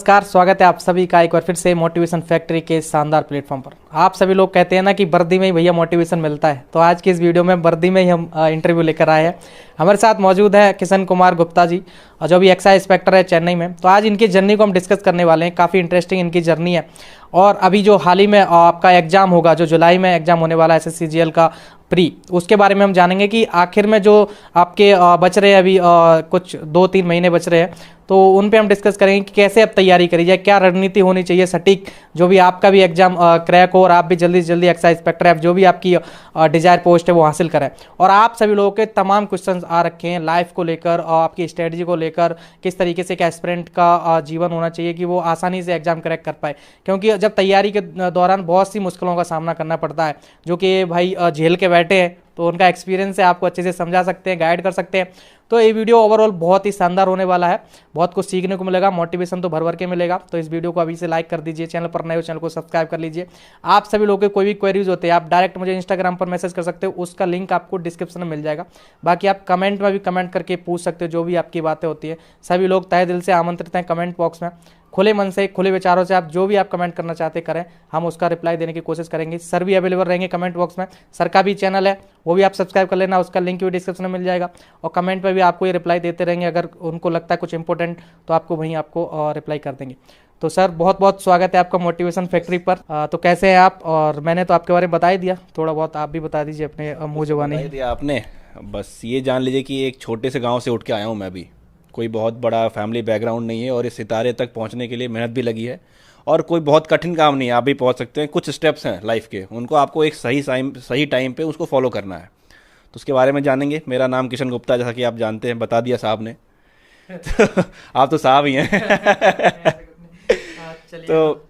नमस्कार, स्वागत है आप सभी का एक बार फिर से मोटिवेशन फैक्ट्री के शानदार प्लेटफॉर्म पर। आप सभी लोग कहते हैं ना कि वर्दी में ही भैया मोटिवेशन मिलता है, तो आज की इस वीडियो में वर्दी में ही हम इंटरव्यू लेकर आए हैं। हमारे साथ मौजूद है किशन कुमार गुप्ता जी, और जो भी एक्साइज इंस्पेक्टर है चेन्नई में। तो आज इनकी जर्नी को हम डिस्कस करने वाले हैं। काफ़ी इंटरेस्टिंग इनकी जर्नी है। और अभी जो हाल ही में आपका एग्जाम होगा, जो जुलाई में एग्जाम होने वाला है SSCGL का प्री, उसके बारे में हम जानेंगे कि आखिर में जो आपके बच रहे हैं अभी कुछ 2-3 महीने बच रहे हैं, तो उन पे हम डिस्कस करेंगे कि कैसे अब तैयारी करी जाए, क्या रणनीति होनी चाहिए सटीक, जो भी आपका भी एग्जाम क्रैक हो और आप भी जल्दी से जल्दी एक्साइज इंस्पेक्टर है, जो भी आपकी डिजायर पोस्ट है वो हासिल करें। और आप सभी लोगों के तमाम क्वेश्चंस आ रखे हैं लाइफ को लेकर और आपकी स्ट्रेटजी को लेकर, किस तरीके से एक एस्पिरेंट का जीवन होना चाहिए कि वो आसानी से एग्जाम क्रैक कर पाए। क्योंकि जब तैयारी के दौरान बहुत सी मुश्किलों का सामना करना पड़ता है, जो कि भाई झेल के बैठे हैं, तो उनका एक्सपीरियंस है, आपको अच्छे से समझा सकते हैं, गाइड कर सकते हैं। तो ये वीडियो ओवरऑल बहुत ही शानदार होने वाला है, बहुत कुछ सीखने को मिलेगा, मोटिवेशन तो भर भर के मिलेगा। तो इस वीडियो को अभी से लाइक कर दीजिए, चैनल पर नए हो चैनल को सब्सक्राइब कर लीजिए। आप सभी लोगों के कोई भी क्वेरीज होते हैं, आप डायरेक्ट मुझे इंस्टाग्राम पर मैसेज कर सकते हो, उसका लिंक आपको डिस्क्रिप्शन में मिल जाएगा। बाकी आप कमेंट में भी कमेंट करके पूछ सकते हो, जो भी आपकी बातें होती है। सभी लोग तहे दिल से आमंत्रित हैं कमेंट बॉक्स में, खुले मन से, खुले विचारों से आप जो भी आप कमेंट करना चाहते करें, हम उसका रिप्लाई देने की कोशिश करेंगे। सर भी अवेलेबल रहेंगे कमेंट बॉक्स में। सर का भी चैनल है, वो भी आप सब्सक्राइब कर लेना, उसका लिंक भी डिस्क्रिप्शन में मिल जाएगा। और कमेंट पर भी आपको ये रिप्लाई देते रहेंगे, अगर उनको लगता है कुछ इंपॉर्टेंट तो आपको वहीं आपको रिप्लाई कर देंगे। तो सर बहुत बहुत स्वागत है आपका मोटिवेशन फैक्ट्री पर। तो कैसे हैं आप? और मैंने तो आपके बारे में बता ही दिया, थोड़ा बहुत आप भी बता दीजिए अपने मुँह जुबानी। बता ही दिया आपने। बस ये जान लीजिए कि एक छोटे से गांव से उठ के आया हूँ मैं भी। कोई बहुत बड़ा फैमिली बैकग्राउंड नहीं है और इस सितारे तक पहुंचने के लिए मेहनत भी लगी है। और कोई बहुत कठिन काम नहीं है, आप भी पहुंच सकते हैं। कुछ स्टेप्स हैं लाइफ के, उनको आपको एक सही टाइम पे उसको फॉलो करना है। तो उसके बारे में जानेंगे। मेरा नाम किशन गुप्ता, जैसा कि आप जानते हैं, बता दिया साहब ने। आप तो साहब ही हैं। तो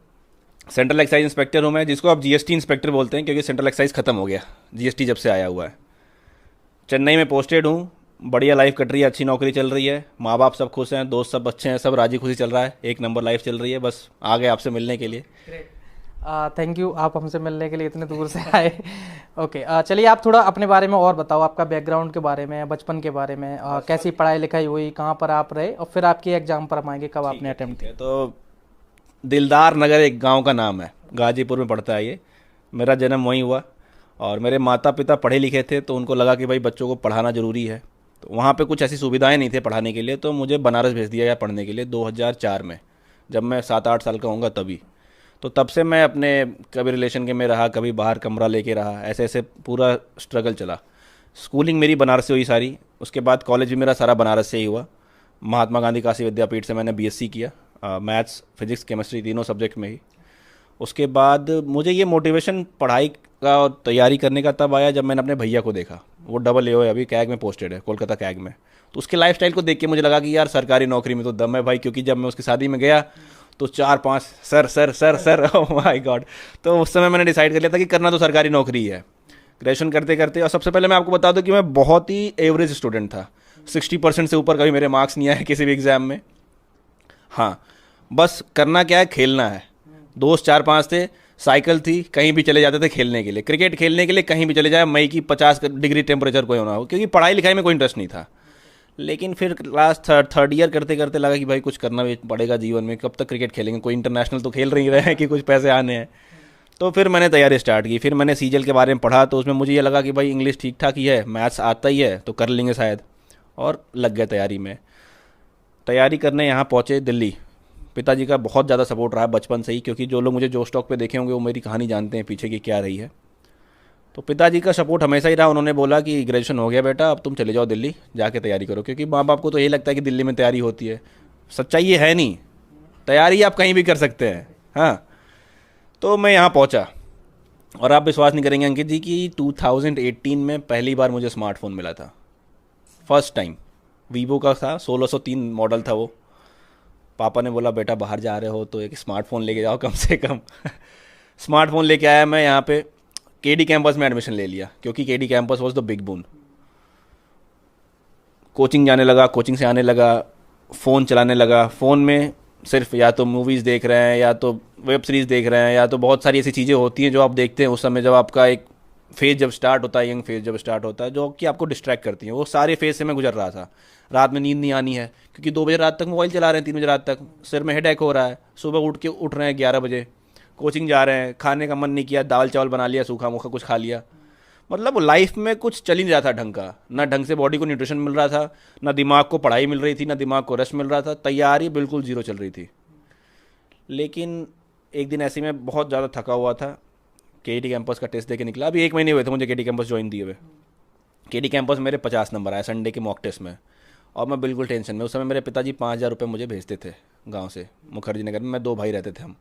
सेंट्रल एक्साइज इंस्पेक्टर हूँ मैं, जिसको आप GST इंस्पेक्टर बोलते हैं, क्योंकि सेंट्रल एक्साइज ख़त्म हो गया, GST जब से आया हुआ है। चेन्नई में पोस्टेड हूँ। बढ़िया लाइफ कट रही है, अच्छी नौकरी चल रही है, माँ बाप सब खुश हैं, दोस्त सब अच्छे हैं, सब राजी खुशी चल रहा है, एक नंबर लाइफ चल रही है। बस आ गए आपसे मिलने के लिए। थैंक यू, आप हमसे मिलने के लिए इतने दूर से आए। ओके, चलिए आप थोड़ा अपने बारे में और बताओ, आपका बैकग्राउंड के बारे में, बचपन के बारे में, कैसी पढ़ाई लिखाई हुई, कहाँ पर आप रहे, और फिर आपके एग्जाम पर हम आएंगे, कब आपने अटेम्प्ट किया। तो दिलदार नगर एक गांव का नाम है, गाजीपुर में पड़ता है ये। मेरा जन्म वहीं हुआ। और मेरे माता पिता पढ़े लिखे थे, तो उनको लगा कि भाई बच्चों को पढ़ाना ज़रूरी है। तो वहाँ पे कुछ ऐसी सुविधाएं नहीं थे पढ़ाने के लिए, तो मुझे बनारस भेज दिया गया पढ़ने के लिए 2004 में, जब मैं 7-8 साल का होऊंगा तभी। तो तब से मैं अपने कभी रिलेशन के में रहा, कभी बाहर कमरा लेके रहा, ऐसे ऐसे पूरा स्ट्रगल चला। स्कूलिंग मेरी बनारस से हुई सारी। उसके बाद कॉलेज भी मेरा सारा बनारस से ही हुआ। महात्मा गांधी काशी विद्यापीठ से मैंने BSc किया, मैथ्स फिजिक्स केमिस्ट्री तीनों सब्जेक्ट में ही। उसके बाद मुझे ये मोटिवेशन पढ़ाई का और तैयारी करने का तब आया जब मैंने अपने भैया को देखा। वो AA है, अभी कैग में पोस्टेड है, कोलकाता कैग में। तो उसके लाइफस्टाइल को देख के मुझे लगा कि यार सरकारी नौकरी में तो दम है भाई। क्योंकि जब मैं उसकी शादी में गया तो 4-5 sir sir sir sir oh my God. तो उस समय मैंने डिसाइड कर लिया था कि करना तो सरकारी नौकरी है। ग्रेजुएशन करते करते, और सबसे पहले मैं आपको बता दूं कि मैं बहुत ही एवरेज स्टूडेंट था। 60% से ऊपर कभी मेरे मार्क्स नहीं आए किसी भी एग्ज़ाम में। हाँ, बस करना क्या है, खेलना है। दोस्त 4-5 थे, साइकिल थी, कहीं भी चले जाते थे खेलने के लिए, क्रिकेट खेलने के लिए कहीं भी चले जाए, मई की 50 डिग्री टेम्परेचर कोई होना हो, क्योंकि पढ़ाई लिखाई में कोई इंटरेस्ट नहीं था। लेकिन फिर क्लास थर्ड ईयर करते करते लगा कि भाई कुछ करना भी पड़ेगा जीवन में, कब तक क्रिकेट खेलेंगे, कोई इंटरनेशनल तो खेल नहीं रहे हैं कि कुछ पैसे आने हैं। तो फिर मैंने तैयारी स्टार्ट की। फिर मैंने CGL के बारे में पढ़ा, तो उसमें मुझे ये लगा कि भाई इंग्लिश ठीक ठाक ही है, मैथ्स आता ही है, तो कर लेंगे शायद। और लग गए तैयारी में। तैयारी करने यहाँ पहुँचे दिल्ली। पिताजी का बहुत ज़्यादा सपोर्ट रहा है बचपन से ही, क्योंकि जो लोग मुझे जोश स्टॉक पे देखे होंगे वो मेरी कहानी जानते हैं पीछे की क्या रही है। तो पिताजी का सपोर्ट हमेशा ही रहा। उन्होंने बोला कि ग्रेजुएशन हो गया बेटा, अब तुम चले जाओ दिल्ली, जाके तैयारी करो। क्योंकि माँ बाप को तो यही लगता है कि दिल्ली में तैयारी होती है। सच्चाई ये है नहीं, तैयारी आप कहीं भी कर सकते हैं। हाँ, तो मैं यहाँ पहुँचा, और आप विश्वास नहीं करेंगे अंकित जी कि 2018 में पहली बार मुझे स्मार्टफोन मिला था। फर्स्ट टाइम वीवो का था, 1603 मॉडल था वो। पापा ने बोला बेटा बाहर जा रहे हो तो एक स्मार्टफोन लेके जाओ कम से कम। स्मार्टफोन लेके आया मैं यहाँ पे। KD कैंपस में एडमिशन ले लिया, क्योंकि KD campus was the big boon. Coaching जाने लगा, कोचिंग से आने लगा, फ़ोन चलाने लगा। फ़ोन में सिर्फ या तो मूवीज़ देख रहे हैं, या तो वेब सीरीज़ देख रहे हैं, या तो बहुत सारी ऐसी चीज़ें होती हैं जो आप देखते हैं उस समय जब आपका एक फेज जब स्टार्ट होता है, यंग फेज जब स्टार्ट होता है, जो कि आपको डिस्ट्रैक्ट करती है, वो सारे फेज से मैं गुजर रहा था। रात में नींद नहीं आनी है क्योंकि 2 बजे रात तक मोबाइल चला रहे हैं, 3 बजे रात तक सिर में हेडेक हो रहा है, सुबह उठ रहे हैं 11 बजे, कोचिंग जा रहे हैं, खाने का मन नहीं किया, दाल चावल बना लिया, सूखा मूखा कुछ खा लिया। मतलब लाइफ में कुछ चल ही नहीं रहा था ढंग का, ना ढंग से बॉडी को न्यूट्रिशन मिल रहा था, ना दिमाग को पढ़ाई मिल रही थी, ना दिमाग को रेस्ट मिल रहा था, तैयारी बिल्कुल जीरो चल रही थी। लेकिन एक दिन ऐसे में बहुत ज़्यादा थका हुआ था, केटी कैंपस का टेस्ट देके निकला। अभी 1 महीने हुए थे मुझे केटी कैंपस ज्वाइन दिए हुए। केटी कैंपस मेरे 50 नंबर आए संडे के मॉक टेस्ट में, और मैं बिल्कुल टेंशन में। उस समय मेरे पिताजी 5,000 रुपये मुझे भेजते थे गांव से, मुखर्जी नगर में। मैं 2 भाई रहते थे हम।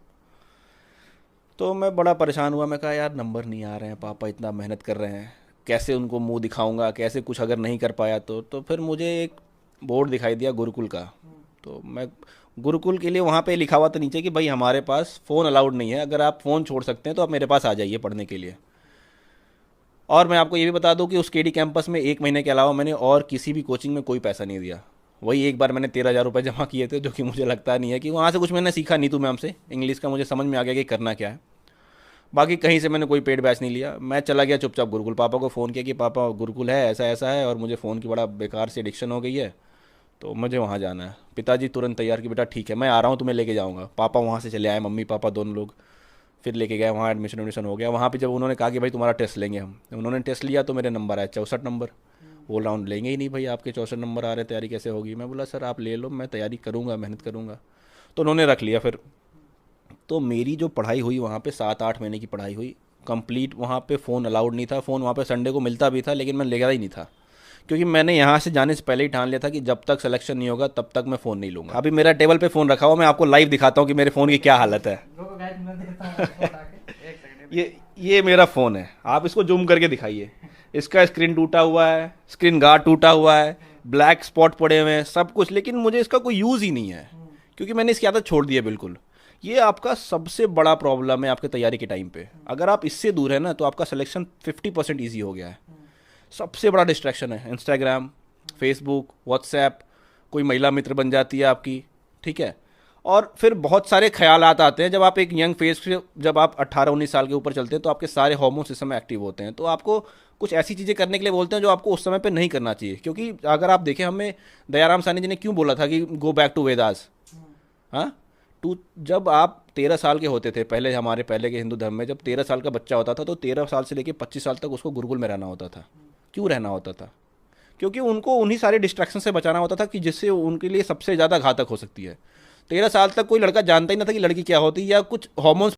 तो मैं बड़ा परेशान हुआ। मैं कहा यार नंबर नहीं आ रहे हैं, पापा इतना मेहनत कर रहे हैं, कैसे उनको मुंह दिखाऊंगा, कैसे कुछ अगर नहीं कर पाया तो फिर मुझे एक बोर्ड दिखाई दिया गुरुकुल का। तो मैं गुरुकुल के लिए, वहाँ पे लिखा हुआ था नीचे कि भाई हमारे पास फ़ोन अलाउड नहीं है, अगर आप फ़ोन छोड़ सकते हैं तो आप मेरे पास आ जाइए पढ़ने के लिए। और मैं आपको ये भी बता दूं कि उस केडी कैंपस में 1 महीने के अलावा मैंने और किसी भी कोचिंग में कोई पैसा नहीं दिया। वही एक बार मैंने 13,000 रुपये जमा किए थे, जो कि मुझे लगता नहीं है कि वहाँ से कुछ मैंने सीखा। नीतू मैम से इंग्लिश का मुझे समझ में आ गया कि करना क्या है। बाकी कहीं से मैंने कोई पेड बैच नहीं लिया। मैं चला गया चुपचाप गुरुकुल। पापा को फ़ोन किया कि पापा गुरुकुल है, ऐसा ऐसा है, और मुझे फ़ोन की बड़ा बेकार से एडिक्शन हो गई है, तो मुझे वहाँ जाना है। पिताजी तुरंत तैयार कि बेटा ठीक है, मैं आ रहा हूँ, तुम्हें लेके जाऊँगा। पापा वहाँ से चले आए, मम्मी पापा दोनों लोग। फिर लेके गए वहाँ, एडमिशन हो गया। वहाँ पे जब उन्होंने कहा कि भाई तुम्हारा टेस्ट लेंगे हम, उन्होंने टेस्ट लिया तो मेरे नंबर आए 64 नंबर। बोल रहा हूँ लेंगे ही नहीं भाई, आपके 64 नंबर आ रहे, तैयारी कैसे होगी। मैं बोला सर आप ले लो, मैं तैयारी करूँगा, मेहनत करूँगा। तो उन्होंने रख लिया। फिर तो मेरी जो पढ़ाई हुई वहाँ पे 7-8 महीने की पढ़ाई हुई कंप्लीट। वहाँ पे फ़ोन अलाउड नहीं था। फ़ोन वहाँ पे संडे को मिलता भी था, लेकिन मैं लेगा ही नहीं था, क्योंकि मैंने यहाँ से जाने से पहले ही ठान लिया था कि जब तक सिलेक्शन नहीं होगा तब तक मैं फ़ोन नहीं लूँगा। अभी मेरा टेबल पे फ़ोन रखा हुआ, मैं आपको लाइव दिखाता हूँ कि मेरे फ़ोन की क्या हालत है। ये मेरा फ़ोन है, आप इसको जूम करके दिखाइए। इसका स्क्रीन टूटा हुआ है, स्क्रीन गार्ड टूटा हुआ है, ब्लैक स्पॉट पड़े हुए हैं, सब कुछ, लेकिन मुझे इसका कोई यूज़ ही नहीं है, क्योंकि मैंने इसकी आदत छोड़ दी है बिल्कुल। ये आपका सबसे बड़ा प्रॉब्लम है आपके तैयारी के टाइम पे। अगर आप इससे दूर है ना, तो आपका सिलेक्शन 50% ईजी हो गया है। सबसे बड़ा डिस्ट्रैक्शन है इंस्टाग्राम, फेसबुक, व्हाट्सएप। कोई महिला मित्र बन जाती है आपकी, ठीक है। और फिर बहुत सारे ख्यालात आते हैं जब आप एक यंग फेज से, जब आप 18-19 साल के ऊपर चलते हैं, तो आपके सारे हार्मोन सिस्टम में एक्टिव होते हैं। तो आपको कुछ ऐसी चीज़ें करने के लिए बोलते हैं जो आपको उस समय पे नहीं करना चाहिए। क्योंकि अगर आप देखें, हमें दयाराम साहनी जी ने क्यों बोला था कि गो बैक टू वेदास। हाँ, जब आप 13 साल के होते थे, पहले हमारे पहले के हिंदू धर्म में, जब 13 साल का बच्चा होता था तो 13 साल से लेकर 25 साल तक उसको गुरुकुल में रहना होता था। क्यों रहना होता था? क्योंकि उनको उन्हीं सारे डिस्ट्रैक्शन से बचाना होता था कि जिससे उनके लिए सबसे ज़्यादा घातक हो सकती है। 13 साल तक कोई लड़का जानता ही ना था कि लड़की क्या होती है, या कुछ हार्मोन्स